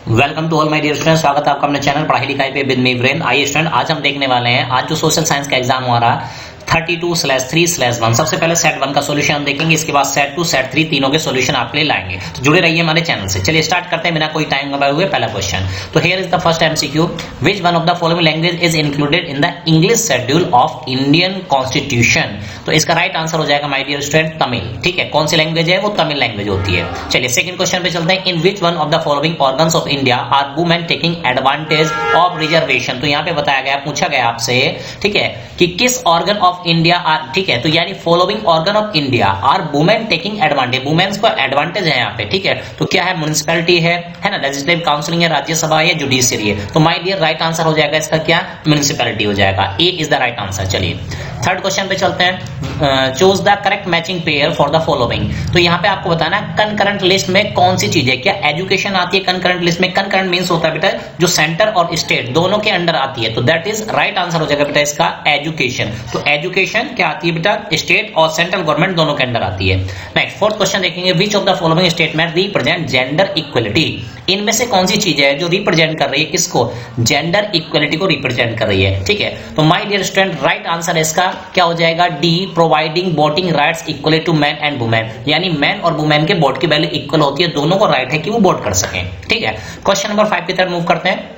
Welcome to all my dear student, स्वागत है आपका अपने चैनल पढ़ाई लिखाई पे विद मी वीरेंद्र। आइए स्टूडेंट, आज हम देखने वाले हैं आज जो सोशल साइंस का एग्जाम हो रहा है 32/3/1। सबसे पहले सेट 1 का सॉल्यूशन हम देखेंगे, इसके बाद सेट 2 सेट 3 तीनों के सॉल्यूशन आपके लिए लाएंगे। तो जुड़े रहिए हमारे चैनल से। चलिए स्टार्ट करते हैं बिना कोई टाइम गवाए हुए। पहला क्वेश्चन, तो here is the first MCQ, which one of the following language is included in the English schedule of Indian constitution. तो इसका राइट आंसर हो जाएगा माय डियर स्टूडेंट तमिल। ठीक है, कौन सी लैंग्वेज है? वो तमिल लैंग्वेज होती है। चलिए सेकंड क्वेश्चन पे चलते हैं, in which one of the following organs of India are women taking advantage of reservation. तो यहाँ पे बताया गया, पूछा गया आपसे, ठीक है, कि किस ऑर्गन ऑफ इंडिया आर, ठीक है, तो यानी following organ of India are women taking advantage, womens को एडवांटेज है यहाँ पे। ठीक है, तो क्या है? म्युनिसिपैलिटी है ना, लेजिस्लेटिव काउंसिलिंग है, राज्यसभा है, जुडिशियरी है। तो माय डियर राइट आंसर हो जाएगा इसका क्या? म्युनिसिपैलिटी हो जाएगा। ए इज द राइट आंसर। चलिए थर्ड क्वेश्चन पे चलते हैं, choose the correct matching pair for the following. तो यहाँ पे आपको बताना है कंकरेंट लिस्ट में कौन सी चीज है। क्या एजुकेशन आती है कंकरेंट लिस्ट में? कंकरेंट मींस होता है बेटा जो सेंटर और स्टेट दोनों के अंडर आती है, तो दैट इज राइट आंसर हो जाएगा बेटा इसका एजुकेशन। तो एजुकेशन क्या आती है बेटा? स्टेट और सेंट्रल गवर्नमेंट दोनों के अंडर आती है। नेक्स्ट फोर्थ क्वेश्चन देखेंगे, which of the following statement represent gender equality. इनमें से कौन सी चीज है जो रिप्रेजेंट कर रही है किसको? जेंडर इक्वलिटी को रिप्रेजेंट कर रही है। ठीक है, तो my dear student right answer इसका क्या हो जाएगा? D, providing voting rights equally to man and women. यानी मैन और वुमेन के वोट की वैल्यू इक्वल होती है, दोनों को राइट है कि वो वोट कर सकें। ठीक है, क्वेश्चन नंबर 5 की तरफ मूव करते हैं।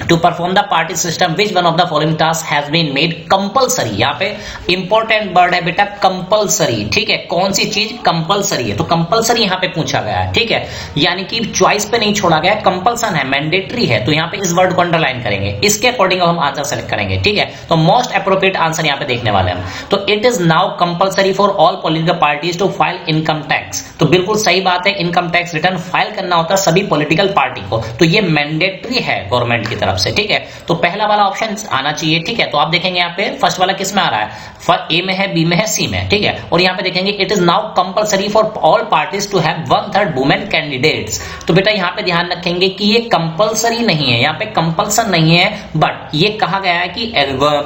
To perform the party system, which one of the following tasks has been made compulsory? यहाँ पे इंपॉर्टेंट वर्ड है बेटा कंपलसरी। ठीक है, कौन सी चीज कंपलसरी है? तो कंपलसरी यहाँ पे पूछा गया है। ठीक है, यानी कि चॉइस पे नहीं छोड़ा गया, कंपल्सन है, मैंडेटरी है। तो यहाँ पे इस वर्ड को अंडरलाइन करेंगे, इसके अकॉर्डिंग हम आंसर सेलेक्ट करेंगे। ठीक है, तो मोस्ट अप्रोप्रिएट आंसर यहाँ पे देखने वाले हैं। तो it is now compulsory for all political parties to file income tax. तो बिल्कुल सही बात है, इनकम टैक्स रिटर्न फाइल करना होता है सभी पॉलिटिकल पार्टी को, तो ये मैंडेटरी है गवर्नमेंट की तरफ से। ठीक है, तो पहला वाला ऑप्शन आना चाहिए। ठीक है, तो आप देखेंगे यहाँ पे फर्स्ट वाला किस में आ रहा है? ए में है, बी में है, सी में। ठीक है, और यहाँ पे देखेंगे it is now compulsory for all parties to have 1/3 women candidates. तो बेटा यहाँ पे ध्यान रखेंगे कि ये कंपलसरी नहीं है, यहाँ पे कंपल्सन नहीं है, बट ये कहा गया है कि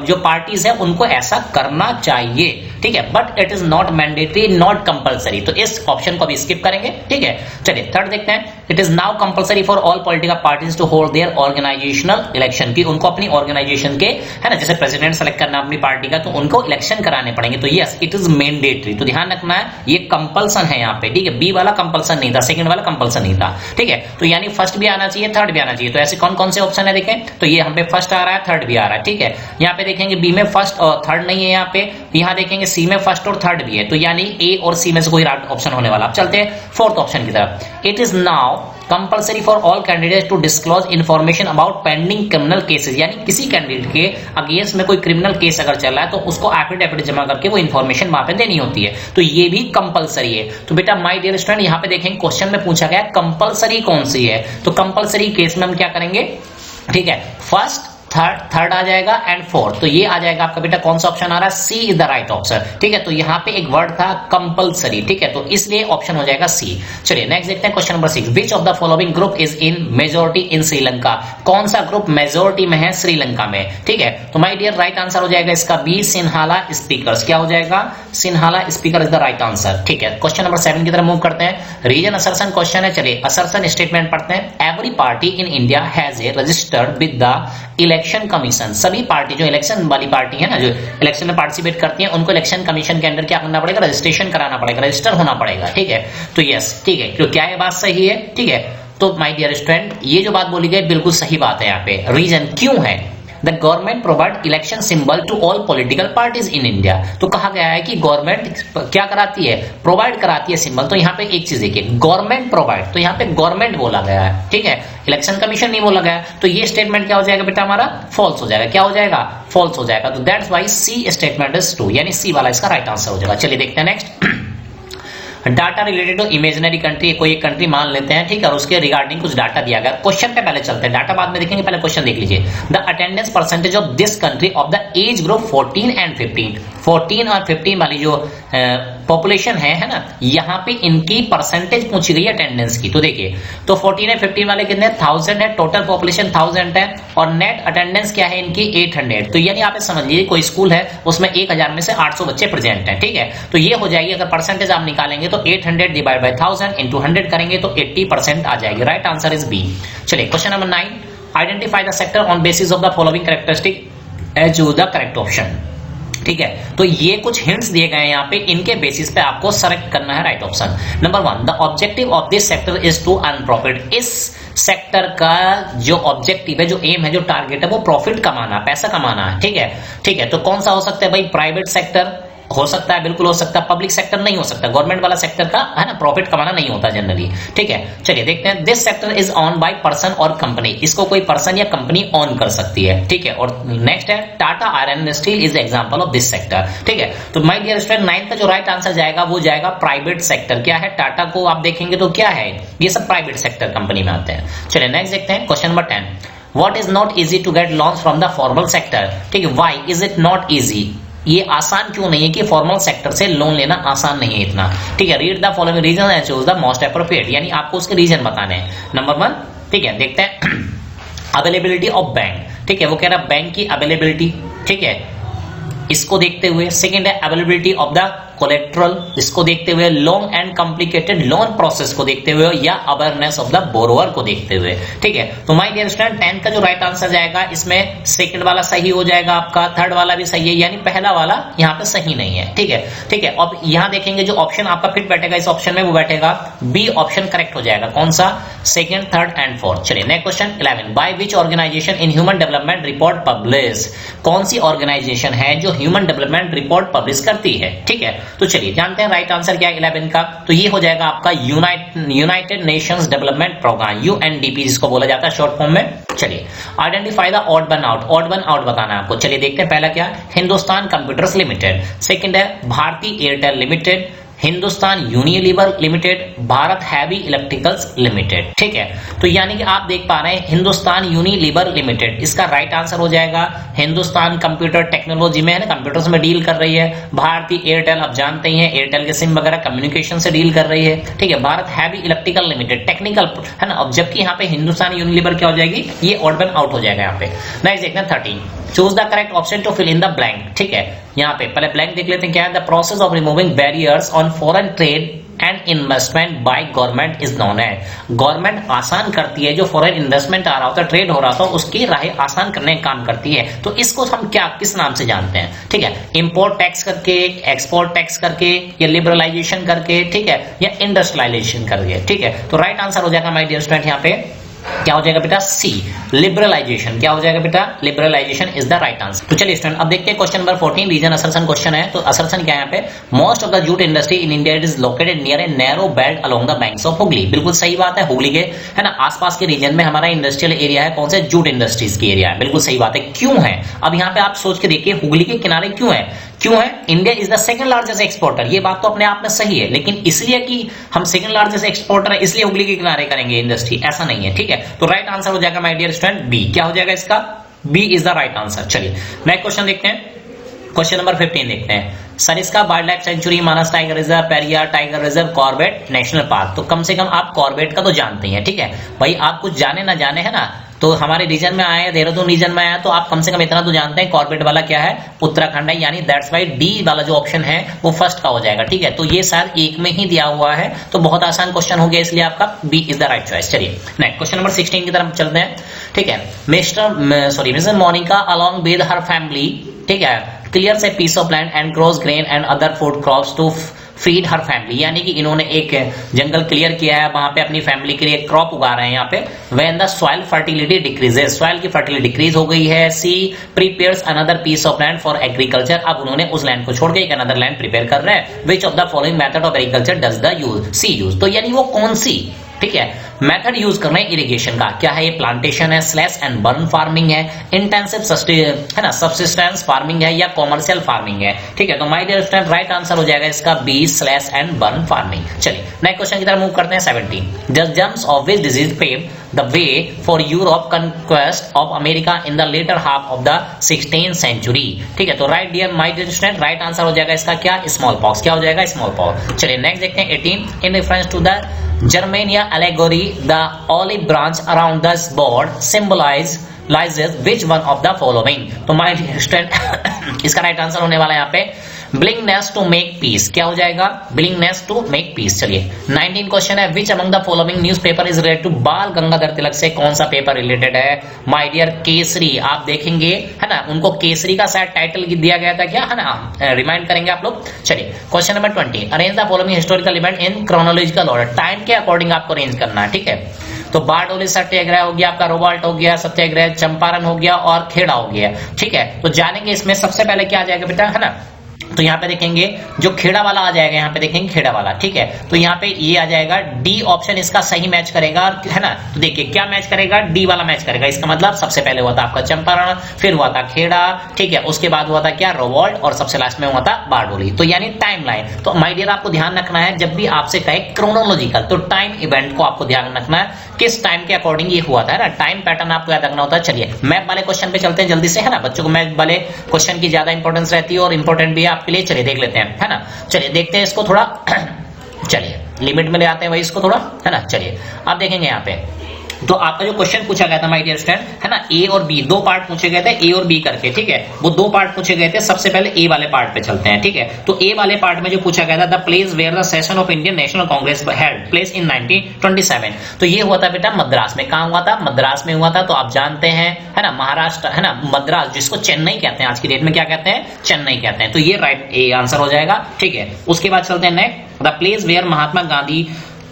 जो पार्टीज है उनको ऐसा करना चाहिए। ठीक है, but it is not mandatory, not compulsory. तो इस ऑप्शन को भी स्किप करेंगे। ठीक है, चलिए थर्ड देखते हैं, it is now compulsory for all political parties to hold their organisational election की, उनको अपनी ऑर्गेनाइजेशन के, है ना, जैसे प्रेसिडेंट सेलेक्ट करना अपनी पार्टी का, तो उनको इलेक्शन कराने पड़ेंगे। तो यस इट इज मैंडेटरी। तो ध्यान रखना है ये कंपल्सन है यहाँ पे। ठीक है, बी वाला कंपल्सन नहीं था, सेकंड वाला कंपल्सन नहीं था। ठीक है, तो यानी फर्स्ट भी आना चाहिए, थर्ड भी आना चाहिए। तो ऐसे कौन कौन से ऑप्शन है देखें, तो ये हम पे फर्स्ट आ रहा है, थर्ड भी आ रहा है। ठीक है, यहाँ पे देखेंगे बी में फर्स्ट और थर्ड नहीं है यहाँ पे, यहाँ देखेंगे सी में फर्स्ट और थर्ड भी है, तो यानी ए और सी में से कोई ऑप्शन होने वाला। अब चलते हैं फोर्थ ऑप्शन की तरफ। It is now compulsory for all candidates to disclose information about pending criminal cases. यानी किसी कैंडिडेट के अगेंस्ट में कोई क्रिमिनल केस अगर चल रहा है तो उसको एफिडेविट जमा करके वो इंफॉर्मेशन वहां पे देनी होती है, तो ये भी कंपलसरी है। तो बेटा माय डियर स्टूडेंट यहाँ पे देखेंगे क्वेश्चन में पूछा गया कंपलसरी कौन सी है, तो कंपलसरी केस में हम क्या करेंगे? ठीक है, फर्स्ट थर्ड आ जाएगा एंड फोर्थ, तो ये आ जाएगा आपका बेटा कौन सा ऑप्शन आ रहा है? सी इज द राइट ऑप्शन। ठीक है, तो यहाँ पे एक वर्ड था कंपलसरी। ठीक है, तो इसलिए ऑप्शन हो जाएगा सी। चलिए नेक्स्ट देखते हैं question number 6, which of the following group is in majority इन श्रीलंका। कौन सा ग्रुप मेजॉरिटी में है श्रीलंका में? ठीक है, तो माय डियर राइट आंसर हो जाएगा इसका बी, सिन्हाला स्पीकर्स। क्या हो जाएगा? Sinhala speaker is the right answer. ठीक है, क्वेश्चन नंबर 7 की तरफ मूव करते हैं, रीजन असर्शन क्वेश्चन है। चलिए असर्शन स्टेटमेंट पढ़ते हैं। Every party in India has a registered with the election commission. सभी पार्टी जो इलेक्शन वाली पार्टी है ना, जो इलेक्शन में पार्टिसिपेट करती है, उनको इलेक्शन कमीशन के अंदर क्या करना पड़ेगा? रजिस्ट्रेशन कराना पड़ेगा, रजिस्टर होना पड़ेगा। ठीक है, तो यस ठीक है, तो क्या ये बात सही है? ठीक है, तो माय डियर स्टूडेंट ये जो बात बोली गई बिल्कुल सही बात है। यहाँ पे रीजन क्यों है? The government provide election symbol to all political parties in India। तो कहा गया है कि गवर्नमेंट क्या कराती है? प्रोवाइड कराती है सिंबल। तो यहाँ पे एक चीज देखिए, गवर्नमेंट प्रोवाइड, तो यहाँ पे गवर्नमेंट बोला गया है। ठीक है, इलेक्शन कमीशन नहीं बोला गया, तो ये स्टेटमेंट क्या हो जाएगा बेटा हमारा? फॉल्स हो जाएगा। क्या हो जाएगा? फॉल्स हो जाएगा। तो that's why C statement is true, यानी सी वाला इसका राइट आंसर हो जाएगा। चलिए देखते हैं next, data related to imaginary country. कोई एक कंट्री मान लेते हैं, ठीक है, और उसके रिगार्डिंग कुछ डाटा दिया गया। क्वेश्चन पे पहले चलते हैं, डाटा बाद में देखेंगे, पहले क्वेश्चन देख लीजिए। The attendance percentage of this country of the age group 14 and 15। 14 और 15 वाली जो पॉपुलेशन है ना, यहाँ पे इनकी परसेंटेज पूछी गई है अटेंडेंस की। तो देखिए, तो 14 है, 15 वाले कितने 1000 है, टोटल पॉपुलेशन 1000 है, और नेट अटेंडेंस क्या है इनकी 800। तो यानी आप समझ लीजिए कोई स्कूल है उसमें 1000 में से 800 बच्चे प्रेजेंट हैं, ठीक है। तो ये हो जाएगी, अगर परसेंटेज आप निकालेंगे तो 800 डिवाइड बाय 1000 इंटू 100 करेंगे तो 80% आ जाएगी। Right answer is B. चलिए question number 9, identify the sector on basis of the following characteristic as choose the correct option. ठीक है, तो ये कुछ हिंट्स दिए गए हैं यहाँ पे, इनके बेसिस पे आपको सेलेक्ट करना है right option. Number 1, the objective of this sector is to earn profit. इस सेक्टर का जो ऑब्जेक्टिव है, जो एम है, जो टारगेट है, वो प्रॉफिट कमाना, पैसा कमाना है। ठीक है, ठीक है, तो कौन सा हो सकता है भाई? प्राइवेट सेक्टर हो सकता है, बिल्कुल हो सकता है। पब्लिक सेक्टर नहीं हो सकता, गवर्नमेंट वाला सेक्टर का है ना प्रॉफिट कमाना नहीं होता जनरली। ठीक है, चलिए देखते हैं। This sector is on by person और कंपनी। इसको कोई पर्सन या कंपनी ऑन कर सकती है। ठीक है, और नेक्स्ट है Tata iron and steel is example of this sector. ठीक है, तो माय डियर स्टूडेंट 9th का जो राइट आंसर जाएगा वो जाएगा प्राइवेट सेक्टर। क्या है? टाटा को आप देखेंगे तो क्या है, ये सब प्राइवेट सेक्टर कंपनी में आते हैं। चलिए नेक्स्ट देखते हैं question number 10, what is not easy to get loans from the formal sector. ठीक है, why is it not easy? ये आसान क्यों नहीं है कि फॉर्मल सेक्टर से लोन लेना आसान नहीं है इतना। ठीक है, read the following reason and choose the most appropriate, यानी आपको उसके रीजन बताने हैं। नंबर 1, ठीक है, देखते हैं अवेलेबिलिटी ऑफ बैंक। ठीक है, वो कह रहा है बैंक की अवेलेबिलिटी। ठीक है, इसको देखते हुए। सेकेंड है अवेलेबिलिटी ऑफ द कोलेट्रल, इसको देखते हुए। Long and complicated loan process को देखते हुए, या अवेयरनेस ऑफ द बोरोवर को देखते हुए। ठीक है, तो माय डियर स्टूडेंट 10 का जो राइट आंसर जाएगा इसमें सेकंड वाला सही हो जाएगा आपका, थर्ड वाला भी सही है, यानी पहला वाला यहाँ पे सही नहीं है। ठीक है, ठीक है, अब यहाँ देखेंगे जो ऑप्शन आपका फिट बैठेगा इस ऑप्शन में, वो बैठेगा बी ऑप्शन करेक्ट हो जाएगा। कौन सा? Second, third and fourth. चलिए next question 11, by which organisation in human development report publish. कौन सी ऑर्गेनाइजेशन है जो ह्यूमन डेवलपमेंट रिपोर्ट पब्लिश करती है? ठीक है, तो चलिए जानते हैं राइट आंसर क्या है 11 का। तो ये हो जाएगा आपका United Nations Development Programme, UNDP जिसको बोला जाता है शॉर्ट फॉर्म में। चलिए identify the odd one out. Odd one out बताना है आपको। चलिए देखते हैं पहला क्या, हिंदुस्तान कंप्यूटर्स लिमिटेड। सेकंड है Bharti Airtel limited, Hindustan Unilever limited, Bharat heavy electricals limited. ठीक है, तो यानी कि आप देख पा रहे हैं हिंदुस्तान यूनिलीवर लिमिटेड, इसका राइट आंसर हो जाएगा। हिंदुस्तान कंप्यूटर टेक्नोलॉजी में है ना, कंप्यूटर्स में डील कर रही है। भारतीय एयरटेल आप जानते ही हैं, एयरटेल के सिम वगैरह कम्युनिकेशन से डील कर रही है। ठीक है, Bharat heavy electrical limited technical है ना। अब जबकि यहाँ पे हिंदुस्तान यूनिलीवर क्या हो जाएगी, ये ऑड वन आउट हो जाएगा यहाँ पे। नेक्स्ट देखते हैं 13, choose the correct option to fill in the blank. ठीक है, यहाँ पे पहले ब्लैंक देख लेते हैं क्या है। The process of removing barriers on foreign trade and investment by government is known है। गवर्नमेंट आसान करती है, जो फॉरेन इन्वेस्टमेंट आ रहा होता है, ट्रेड हो रहा था, उसकी राहें आसान करने का काम करती है। तो इसको हम क्या किस नाम से जानते हैं? ठीक है, इंपोर्ट टैक्स करके, एक्सपोर्ट टैक्स करके, या लिबरलाइजेशन करके, ठीक है, या इंडस्ट्रियलाइजेशन करके। ठीक है, तो राइट आंसर हो जाएगा माय डियर स्टूडेंट यहाँ पे क्या हो जाएगा बेटा, सी लिबरलाइजेशन। क्या हो जाएगा बेटा, liberalisation is the right answer. तो चलिए स्टूडेंट अब देखते हैं question number 14, reason assertion question है। तो असर्शन क्या है यहाँ पे, most of the jute industry in India is located near a narrow belt along the banks of Hooghly. बिल्कुल सही बात है, हुगली के है ना आसपास के रीजन में हमारा इंडस्ट्रियल एरिया है। कौन से? जूट इंडस्ट्रीज की एरिया है। बिल्कुल सही बात है। क्यों है? अब यहाँ पे आप सोच के देखिए, हुगली के किनारे क्यों है? क्यों है? India is the second largest exporter. ये बात तो अपने आप में सही है, लेकिन इसलिए कि हम सेकंड लार्जेस्ट एक्सपोर्टर है इसलिए हुगली के किनारे करेंगे इंडस्ट्री, ऐसा नहीं है। ठीक है, तो राइट आंसर हो जाएगा माय डियर स्टूडेंट बी। क्या हो जाएगा इसका? B is the right answer. चलिए नेक्स्ट क्वेश्चन देखते हैं, क्वेश्चन नंबर 15 देखते हैं। Sariska wild life sanctuary, Manas tiger reserve, Periyar tiger reserve, Corbett national park. तो कम से कम आप कॉर्बेट का तो जानते हैं। ठीक है भाई, आप कुछ जाने ना जाने है ना, तो हमारे रीजन में आए, देहरादून रीजन में आया, तो आप कम से कम इतना तो जानते हैं कॉर्बेट वाला क्या है, उत्तराखंड है। यानी दैट्स वाई डी वाला जो ऑप्शन है वो फर्स्ट का हो जाएगा। ठीक है, तो ये शायद एक में ही दिया हुआ है, तो बहुत आसान क्वेश्चन हो गया, इसलिए आपका B is the right choice. चलिए नेक्स्ट क्वेश्चन नंबर 16 की तरफ चलते हैं। ठीक है, mister Monika along with her family, ठीक है, clears a piece of land and grows grain and other food crops to feed her family. यानी कि इन्होंने एक जंगल क्लियर किया है, वहां पे अपनी फैमिली के लिए क्रॉप उगा रहे हैं यहाँ पे। When the soil fertility decreases, soil की फर्टिलिटी डिक्रीज हो गई है। She prepares another piece of land for agriculture, अब उन्होंने उस लैंड को छोड़ के एक अनदर लैंड प्रिपेयर कर रहे हैं। Which of the following method of agriculture does the use, C use. तो यानी वो कौन सी ठीक है। मेथड यूज कर रहे हैं इरिगेशन का, क्या है ये, प्लांटेशन है, स्लैश एंड बर्न फार्मिंग है, इंटेंसिव है ना सब्सिस्टेंस फार्मिंग है, या कॉमर्शियल फार्मिंग है, ठीक है। तो my dear student right answer हो जाएगा इसका B, slash and burn farming. चलिए नेक्स्ट क्वेश्चन की तरफ मूव करते हैं। 17 the germs of which disease paved the way for Europe conquest of America in the later half of the 16th century, ठीक है। तो right dear my dear student right answer हो जाएगा इसका क्या, स्मॉल पॉक्स। क्या हो जाएगा, स्मॉल पॉक्स। चलिए नेक्स्ट देखते हैं 18 in reference to the Germania allegory the olive branch around the board symbolizes which one of the following। तो माय डियर स्टूडेंट इसका राइट आंसर होने वाला है यहाँ पे बिलिंगनेस टू मेक पीस। क्या हो जाएगा, बिलिंगनेस टू मेक पीस। चलिए 19 क्वेश्चन है which among the following newspaper is related to Bal Gangadhar Tilak से कौन सा पेपर रिलेटेड है, माय डियर केसरी। आप देखेंगे है ना उनको केसरी का शायद टाइटल दिया गया था क्या, है ना, रिमाइंड करेंगे आप लोग। चलिए question number 20 arrange the following historical event in chronological order, time के अकॉर्डिंग आपको अरेंज करना है, ठीक है। तो बारडोली सत्याग्रह हो गया, आपका रोबाल्ट हो गया, सत्याग्रह चंपारण हो गया और खेड़ा हो गया, ठीक है। तो जानेंगे इसमें सबसे पहले क्या आ जाएगा बेटा, है ना, तो यहाँ पे देखेंगे जो खेड़ा वाला आ जाएगा, यहाँ पे देखेंगे खेड़ा वाला, ठीक है। तो यहाँ पे ये आ जाएगा डी ऑप्शन इसका सही मैच करेगा, है ना। तो देखिए क्या मैच करेगा, डी वाला मैच करेगा। इसका मतलब सबसे पहले हुआ था आपका चंपारण, फिर हुआ था खेड़ा, ठीक है, उसके बाद हुआ था क्या, रोवाल्ट, और सबसे लास्ट में हुआ था बारडोली। तो यानी टाइम लाइन। तो माय डियर आपको ध्यान रखना है जब भी आपसे कहे क्रोनोलॉजिकल, तो टाइम इवेंट को आपको ध्यान रखना है किस टाइम के अकॉर्डिंग ये हुआ था, है ना, टाइम पैटर्न आपको याद रखना होता है। चलिए मैप वाले क्वेश्चन पे चलते हैं जल्दी से, है ना। बच्चों को मैप वाले क्वेश्चन की ज्यादा इंपॉर्टेंस रहती है और इंपॉर्टेंट भी है आपके लिए। चलिए देख लेते हैं, है ना। चलिए देखते हैं इसको थोड़ा चलिए लिमिट में ले आते हैं वही इसको थोड़ा, है ना। चलिए आप देखेंगे यहाँ पे तो आपका जो क्वेश्चन पूछा गया था माय डियर स्टूडेंट, है ना, ए और बी दो पार्ट पूछे गए थे, ए और बी करके, ठीक है। वो दो पार्ट पूछे गए थे। सबसे पहले ए वाले पार्ट पे चलते हैं, ठीक है। तो ए वाले पार्ट में जो पूछा गया था the place where the session of Indian National Congress held place in 1927, तो ये हुआ था बेटा मद्रास में। कहां हुआ था, मद्रास में हुआ था। तो आप जानते हैं, है ना, महाराष्ट्र, है ना, मद्रास जिसको चेन्नई कहते हैं, आज की डेट में क्या कहते हैं, चेन्नई कहते हैं। तो ये राइट ए आंसर हो जाएगा, ठीक है। उसके बाद चलते हैं next the place where Mahatma Gandhi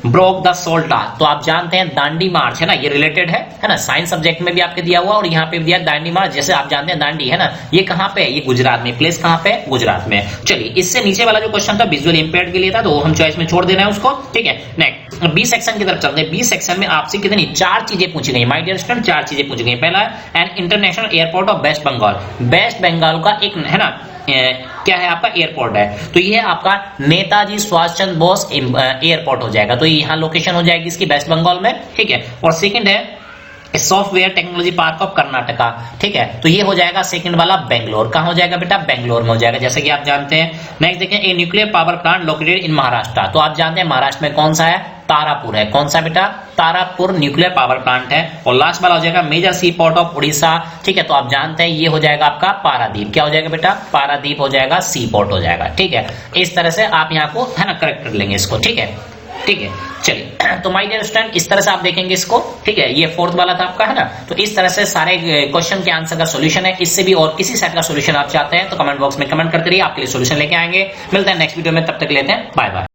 broke the salt, तो आप जानते हैं दांडी मार्च, है ना, ये रिलेटेड है ना, साइंस सब्जेक्ट में भी आपके दिया हुआ और यहाँ पे भी दिया दांडी मार्च। जैसे आप जानते हैं दांडी, है ना, ये कहाँ पे है, ये गुजरात में, प्लेस कहाँ पे, गुजरात में। चलिए इससे नीचे वाला जो क्वेश्चन था विजुअल इंपेयर्ड के लिए था, तो हम चॉइस में छोड़ देना है उसको, ठीक है। नेक्स्ट बी सेक्शन की तरफ चलते हैं। बी सेक्शन में आपसे कितनी चार चीजें पूछी गई माय डियर स्टूडेंट, चार चीजें पूछी गई। पहला an international airport of West Bengal, West Bengal का एक, है ना, क्या है आपका एयरपोर्ट है, तो ये आपका नेताजी सुभाष चंद्र बोस एयरपोर्ट हो जाएगा। तो यहाँ लोकेशन हो जाएगी इसकी वेस्ट बंगाल में, ठीक है। और सेकंड है software technology park of Karnataka, ठीक है। तो ये हो जाएगा सेकंड वाला बेंगलोर। कहां हो जाएगा बेटा, बेंगलोर में हो जाएगा, जैसे कि आप जानते हैं। नेक्स्ट देखें a nuclear power plant located in Maharashtra, तो आप जानते हैं महाराष्ट्र में कौन सा है, तारापुर है। कौन सा बेटा, तारापुर न्यूक्लियर पावर प्लांट है। और लास्ट वाला हो जाएगा major sea port of Orissa, ठीक है। तो आप जानते हैं ये हो जाएगा आपका पारादीप। क्या हो जाएगा बेटा, पारादीप हो जाएगा, सी पोर्ट हो जाएगा, ठीक है। इस तरह से आप यहाँ को, है ना, करेक्ट कर लेंगे इसको, ठीक है, ठीक है। चलिए तो माय डियर स्टूडेंट इस तरह से आप देखेंगे इसको, ठीक है। ये फोर्थ वाला था आपका, है ना। तो इस तरह से सारे क्वेश्चन के आंसर का सॉल्यूशन है। इससे भी और किसी सेट का सॉल्यूशन आप चाहते हैं तो कमेंट बॉक्स में कमेंट करते रहिए, आपके लिए सॉल्यूशन लेके आएंगे। मिलते हैं नेक्स्ट वीडियो में, तब तक लेते हैं बाय बाय।